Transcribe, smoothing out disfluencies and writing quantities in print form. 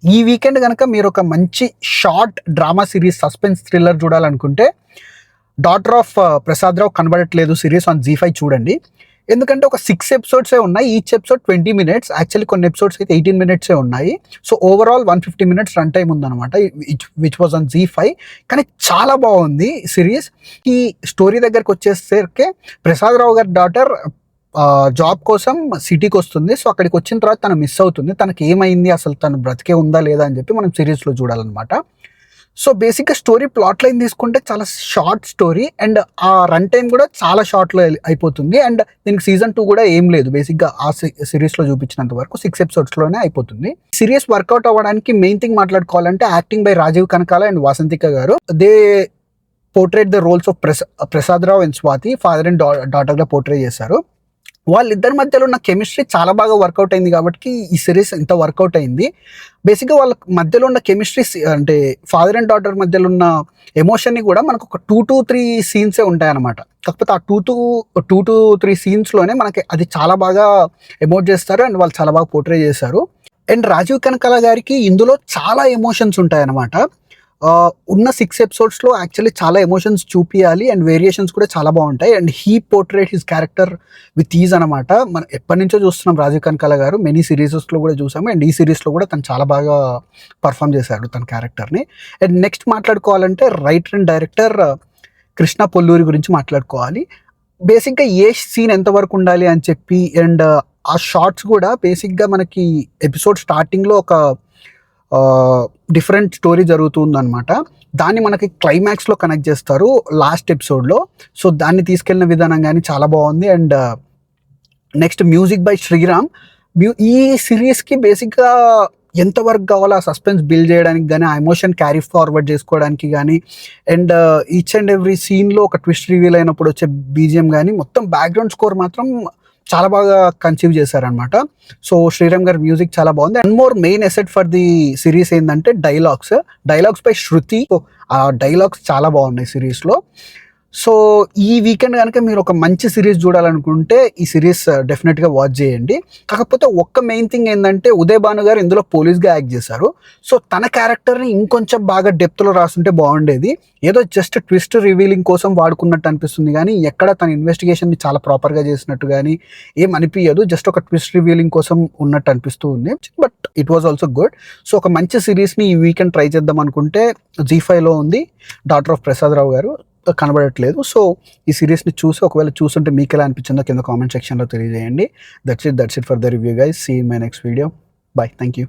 ఈ వీకెండ్ కనుక మీరు ఒక మంచి short drama series suspense thriller చూడాలనుకుంటే డాటర్ ఆఫ్ ప్రసాద్ రావు కనబడట్లేదు సిరీస్ ఆన్ జీ5 చూడండి. ఎందుకంటే ఒక 6 ఎపిసోడ్సే ఉన్నాయి. Each episode 20 minutes. యాక్చువల్లీ కొన్ని ఎపిసోడ్స్ అయితే 18 minutes ఉన్నాయి. So overall 150 minutes run time ఉందన్నమాట, విచ్ వాజ్ ఆన్ జీ5. కానీ చాలా బాగుంది సిరీస్. ఈ స్టోరీ దగ్గరకు వచ్చేసరికి ప్రసాద్ రావు గారి డాటర్ జాబ్ కోసం సిటీకి వస్తుంది. సో అక్కడికి వచ్చిన తర్వాత తను మిస్ అవుతుంది. తనకి ఏమైంది, అసలు తను బ్రతికే ఉందా లేదా అని చెప్పి మనం సిరీస్లో చూడాలన్నమాట. సో బేసిక్గా స్టోరీ ప్లాట్ లైన్ తీసుకుంటే చాలా షార్ట్ స్టోరీ అండ్ ఆ రన్ టైం కూడా చాలా షార్ట్లో అయిపోతుంది. అండ్ దీనికి సీజన్ 2 కూడా ఏం లేదు. బేసిక్గా ఆ సిరీస్లో చూపించినంత వరకు 6 episodes అయిపోతుంది. సిరీస్ వర్కౌట్ అవ్వడానికి మెయిన్ థింగ్ మాట్లాడుకోవాలంటే acting by Rajeev Kanakala and Vasanthika garu. They portray the roles of Prasad Rao and Swathi, father and డాటర్గా పోర్ట్రే చేశారు. వాళ్ళిద్దరి మధ్యలో ఉన్న కెమిస్ట్రీ చాలా బాగా వర్కౌట్ అయింది కాబట్టి ఈ సిరీస్ ఇంత వర్కౌట్ అయింది. బేసిక్గా వాళ్ళ మధ్యలో ఉన్న కెమిస్ట్రీ అంటే ఫాదర్ అండ్ డాటర్ మధ్యలో ఉన్న ఎమోషన్ని కూడా మనకు ఒక 2 to 3 సీన్సే ఉంటాయన్నమాట. కాకపోతే ఆ 2 to 3 సీన్స్లోనే మనకి అది చాలా బాగా ఎమోట్ చేస్తారు అండ్ వాళ్ళు చాలా బాగా పోర్ట్రే చేశారు. అండ్ రాజీవ్ కనకాల గారికి ఇందులో చాలా ఎమోషన్స్ ఉంటాయన్నమాట. ఉన్న 6 episodes యాక్చువల్లీ చాలా ఎమోషన్స్ చూపించాలి అండ్ వేరియేషన్స్ కూడా చాలా బాగుంటాయి. And he portrait his character with ease అనమాట. మనం ఎప్పటి నుంచో చూస్తున్నాం రాజీవ్ కనకాల గారు, మెనీ సిరీసెస్లో కూడా చూసాము. అండ్ ఈ సిరీస్లో కూడా తను చాలా బాగా పర్ఫామ్ చేశారు తన క్యారెక్టర్ని. అండ్ నెక్స్ట్ మాట్లాడుకోవాలంటే రైటర్ అండ్ డైరెక్టర్ కృష్ణ పొల్లూరి గురించి మాట్లాడుకోవాలి. బేసిక్గా ఏ సీన్ ఎంతవరకు ఉండాలి అని చెప్పి అండ్ ఆ షార్ట్స్ కూడా బేసిక్గా మనకి ఎపిసోడ్ స్టార్టింగ్లో ఒక డిఫరెంట్ స్టోరీ జరుగుతుందన్నమాట. దాన్ని మనకి క్లైమాక్స్లో కనెక్ట్ చేస్తారు లాస్ట్ ఎపిసోడ్లో. సో దాన్ని తీసుకెళ్ళిన విధానం కానీ చాలా బాగుంది. And next music by Sriram. ఈ సిరీస్కి బేసిక్గా ఎంతవరకు కావాలో ఆ సస్పెన్స్ బిల్డ్ చేయడానికి కానీ, ఆ ఎమోషన్ క్యారీ ఫార్వర్డ్ చేసుకోవడానికి కానీ, అండ్ ఈచ్ అండ్ ఎవ్రీ సీన్లో ఒక ట్విస్ట్ రివీల్ అయినప్పుడు వచ్చే బీజిఎం కానీ, మొత్తం బ్యాక్గ్రౌండ్ స్కోర్ మాత్రం చాలా బాగా కన్సీవ్ చేశారనమాట. సో శ్రీరామ్ గారి మ్యూజిక్ చాలా బాగుంది. And more main asset for the series ఏంటంటే డైలాగ్స్ బై శృతి. ఆ డైలాగ్స్ చాలా బాగున్నాయి సిరీస్లో. సో ఈ వీకెండ్ కనుక మీరు ఒక మంచి సిరీస్ చూడాలనుకుంటే ఈ సిరీస్ డెఫినెట్గా వాచ్ చేయండి. కాకపోతే ఒక్క మెయిన్ థింగ్ ఏంటంటే ఉదయ్ భాను గారు ఇందులో పోలీస్గా యాక్ట్ చేశారు. సో తన క్యారెక్టర్ని ఇంకొంచెం బాగా డెప్త్లో రాస్తుంటే బాగుండేది. ఏదో జస్ట్ ట్విస్ట్ రివీలింగ్ కోసం వాడుకున్నట్టు అనిపిస్తుంది కానీ ఎక్కడ తన ఇన్వెస్టిగేషన్ని చాలా ప్రాపర్గా చేసినట్టు కానీ ఏం అనిపించదు. జస్ట్ ఒక ట్విస్ట్ రివీలింగ్ కోసం ఉన్నట్టు అనిపిస్తూ ఉంది. But it was also good. So ఒక మంచి సిరీస్ని ఈ వీకెండ్ ట్రై చేద్దాం అనుకుంటే జీ5లో ఉంది. డాటర్ ఆఫ్ ప్రసాద్ రావు గారు కనబడట్లేదు. సో ఈ సిరీస్ని చూసి ఒకవేళ చూస్తుంటే మీకు ఎలా అనిపించిందో కింద కామెంట్ సెక్షన్లో తెలియజేయండి. That's it for the review guys. See in my next video. Bye. Thank you.